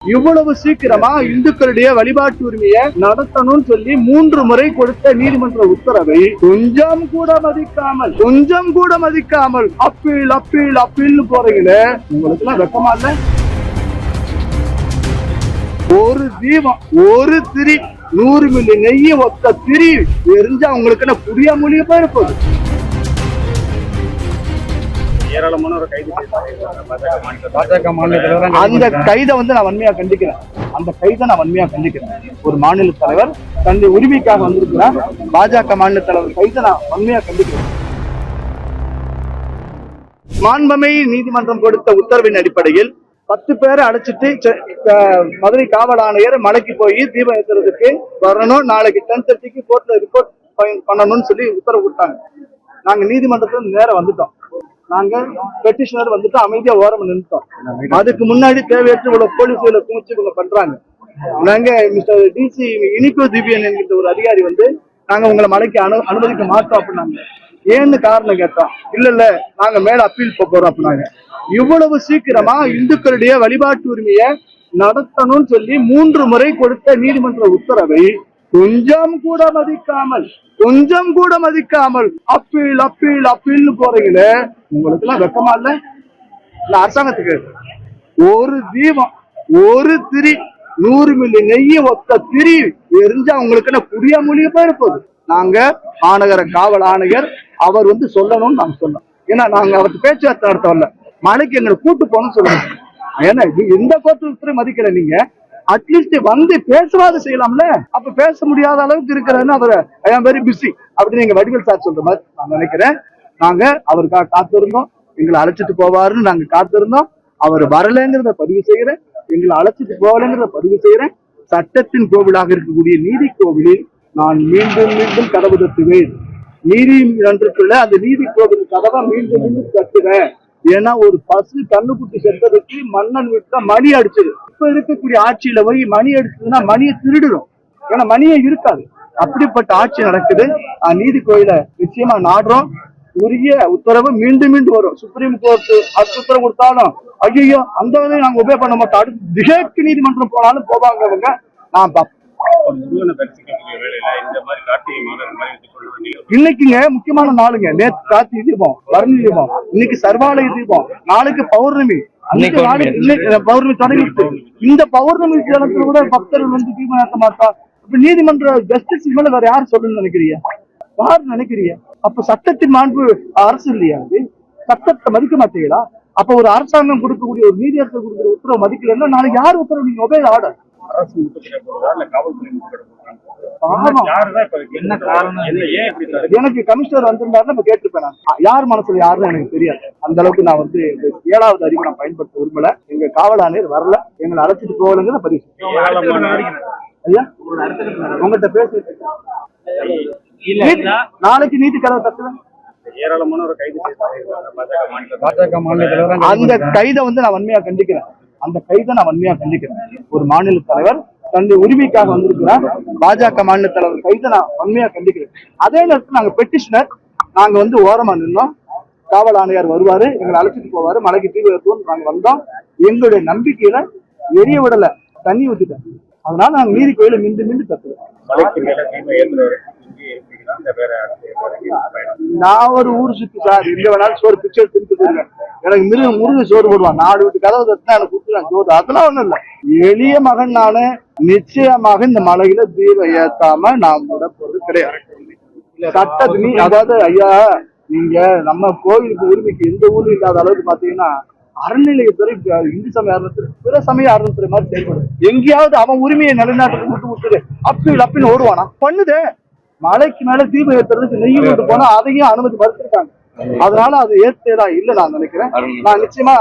இவ்வளவு சீக்கிரமா இந்துக்களுடைய வழிபாட்டு உரிமையை நடத்தணும்னு சொல்லி 3 முறை கொடுத்த நீதிமன்ற உத்தரவை கொஞ்சம் கூட மதிக்காமல் அப்பீல் அப்பீல் அப்பீல்னு போறீங்களே, உங்களுக்கு எல்லாம் வெக்கமா இல்ல? ஒரு தீபம், ஒரு திரி, 100 மில்லி நெய்ய ஒத்த திரி எரிஞ்சா உங்களுக்கு என்ன புரிய முடியுமா இருப்பது? அந்த கைதை வந்து நான் வன்மையா கண்டிக்கிறேன். ஒரு மாநில தலைவர் தன்னுடைய உரிமைக்காக வந்திருக்கிறார். பாஜக மாநில தலைவர் கைதை நான் வன்மையா கண்டிக்கிறேன். மாண்புமை நீதிமன்றம் கொடுத்த உத்தரவின் அடிப்படையில் 10 பேரை அழைச்சிட்டு மதுரை காவல் ஆணையர் மலைக்கு போய் தீபம் ஏற்றுறதுக்கு வரணும், நாளைக்கு 10:30 கோர்ட்ல ரிப்போர்ட் பண்ணணும்னு சொல்லி உத்தரவு கொடுத்தாங்க. நாங்க நீதிமன்றத்துல நேரம் வந்துட்டோம். நாங்க பெட்டிஷனர் வந்துட்டு அமைதியா ஓரம் நின்றுட்டோம். அதுக்கு முன்னாடி தேவையற்ற இவ்வளவு போலீஸ்களை குமிச்சு இவங்க பண்றாங்க. நாங்க மிஸ்டர் டிசி இனிப்பு திவ்யன் என்கிற ஒரு அதிகாரி வந்து நாங்க உங்களை மலைக்கு அனுமதிக்க மாட்டோம் அப்படின்னாங்க. ஏன்னு காரணம் கேட்டோம். இல்ல நாங்க மேல அப்பீல் போறோம் அப்படின்னாங்க. இவ்வளவு சீக்கிரமா இந்துக்களுடைய வழிபாட்டு உரிமையை நடத்தணும்னு சொல்லி 3 முறை கொடுத்த நீதிமன்ற உத்தரவை கொஞ்சம் கூட மதிக்காமல் அப்பீல் அப்பீல் அப்பீல்னு போறீங்களே, உங்களுக்கு எல்லாம் வெக்கமா இல்ல? அரசாங்கத்துக்கு ஒரு தீபம், ஒரு திரி, 100 மில்லி நெய்ய ஒத்த திரி எரிஞ்சா உங்களுக்கு என்ன புரிய முடியுமா இருப்பது? நாங்க மாநகர காவல் ஆணையர் அவர் வந்து சொல்லணும்னு நாங்க சொன்னோம். ஏன்னா நாங்க அவருக்கு பேச்சுவார்த்தை நடத்தவில்ல, மலைக்கு எங்களை கூட்டு போகணும்னு சொல்லுவோம். ஏன்னா எந்த கோர்ட்டு மதிக்கல, நீங்க அட்லீஸ்ட் வந்து பேசுவாது செய்யலாம்ல. அப்ப பேச முடியாத அளவுக்கு இருக்கிறன்னு அவர் ஐ ஆம் வெரி பிஸி அப்படின்னு நீங்க வடிவேல் சார் சொல்ற மாதிரி நான் நினைக்கிறேன். நாங்க அவருக்காக காத்திருந்தோம், எங்களை அழைச்சிட்டு போவாருன்னு நாங்க காத்திருந்தோம். அவர் வரலைங்கிறத பதிவு செய்யறேன், எங்களை அழைச்சிட்டு போகலைங்கிறத பதிவு செய்யறேன். சட்டத்தின் கோவிலாக இருக்கக்கூடிய நீதி கோவிலில் நான் மீண்டும் மீண்டும் கதவு தட்டுவேன். நீதிமன்றத்துல அந்த நீதி கோவில் கதவை மீண்டும் மீண்டும் தட்டுவேன். ஏன்னா ஒரு பசு கண்ணுக்குட்டி சென்றதுக்கு மன்னன் வீட்டுல மணி அடிச்சது. இப்ப இருக்கக்கூடிய ஆட்சியில போய் மணி அடிச்சதுன்னா மணியை திருடுறோம், ஏன்னா மணியே இருக்காது. அப்படிப்பட்ட ஆட்சி நடக்குது. நீதி கோயில நிச்சயமா நாடுறோம். உரிய உத்தரவு மீண்டும் மீண்டும் வரும். சுப்ரீம் கோர்ட் அது உத்தரவு கொடுத்தாலும் ஐயோ அந்த வகையை நாங்க உபயோக பண்ண மாட்டோம். அடுத்து திகேக்கு நீதிமன்றம் போனாலும் போவாங்க அவங்க. நான் இன்னைக்குங்க முக்கியமான நாளுங்க. நேற்று கார்த்திகை தீபம், பரணி தீபம், இன்னைக்கு சர்வாலய தீபம், நாளைக்கு பௌர்ணமி. பௌர்ணமி தொடங்கிட்டு இந்த பௌர்ணமி தினத்துல கூட பக்தர்கள் வந்து தீபம் ஏற்ற மாட்டா. இப்ப நீதிமன்ற ஜஸ்டிஸ் மேல வேற யாரு சொல்லணும்னு நினைக்கிறீங்க? யாரு நினைக்கிறீங்க? அப்ப சட்டத்தின் மாண்பு அரசு இல்லையா? சட்டத்தை மதிக்க மாட்டீங்களா? அப்ப ஒரு அரசாங்கம் கொடுக்கக்கூடிய ஒரு நீதியரசர் கொடுக்குற உத்தரவு மதிக்கலன்னா நாளைக்கு யார் உத்தரவு? நீங்க ஒபே ஆர்டர். எனக்கு கமிஷனர் வந்திருந்தாருன்னு கேட்டுப்பேன். யார் மனசுல யாருன்னு எனக்கு தெரியாது. அந்த அளவுக்கு நான் வந்து 7வது அறிவு நான் பயன்படுத்த விரும்பல. எங்க காவல் ஆணையர் வரல, எங்களை அழைச்சிட்டு போகலங்கிற பதிவு. ஐயா உங்ககிட்ட பேச நாளைக்கு நீதி கதவை தட்டுவேன். அந்த கைதை வந்து நான் வன்மையா கண்டிக்கிறேன். ஒரு மாநில தலைவர் தன்னுடைய உரிமைக்காக வந்திருக்கிறார். பாஜக மாநில தலைவர் கைதை நான் வன்மையா கண்டிக்கிறேன். அதே நேரத்தில் நாங்க பெட்டிஷனர் நாங்க வந்து ஓரமா நின்னோம். காவல் ஆணையர் வருவாரு, எங்களை அழைச்சிட்டு போவாரு, மலைக்கு தீவு ஏற்றுவோம். நாங்க வந்தோம். எங்களுடைய நம்பிக்கையில எரிய விடல, தண்ணி ஊத்திட்டேன். அதனால நாங்க நீதி கோயில மீண்டும் தட்டுவேன். நான் ஒரு ஊர் சுத்தி சார், எங்க வேணாலும் சோறு பிச்சை திட்டு போயிருக்கேன். எனக்கு முருகன் சோறு போடுவான். 4 வீட்டு கதவு தட்டினா எனக்கு கொடுத்துருவேன் சோறு. அதெல்லாம் ஒண்ணும் இல்லை. எளிய மகன் நானு. நிச்சயமாக இந்த மலையில தீபம் ஏத்தாம நான் விட போறது கிடையாது. சட்டத்து அதாவது ஐயா, நீங்க நம்ம கோயிலுக்கு உரிமைக்கு எந்த ஊர்ல இல்லாத அளவுக்கு பாத்தீங்கன்னா அறநிலையத்துறை இந்து சமய அறநிலையத்துறை பிற சமய அறநிலையத்துறை மாதிரி செயல்படும். எங்கேயாவது அவன் உரிமையை நிலைநாட்டுக்கு விட்டு அப்பின்னு ஓடுவானா? பண்ணுதே. மலைக்கு மேல தீபம் ஏற்றுறதுக்கு நெய் கொண்டு போனா அதையும் அனுமதி மறுத்திருக்காங்க. அதனால அது ஏற்றதா இல்ல நான் நினைக்கிறேன். நான் நிச்சயமா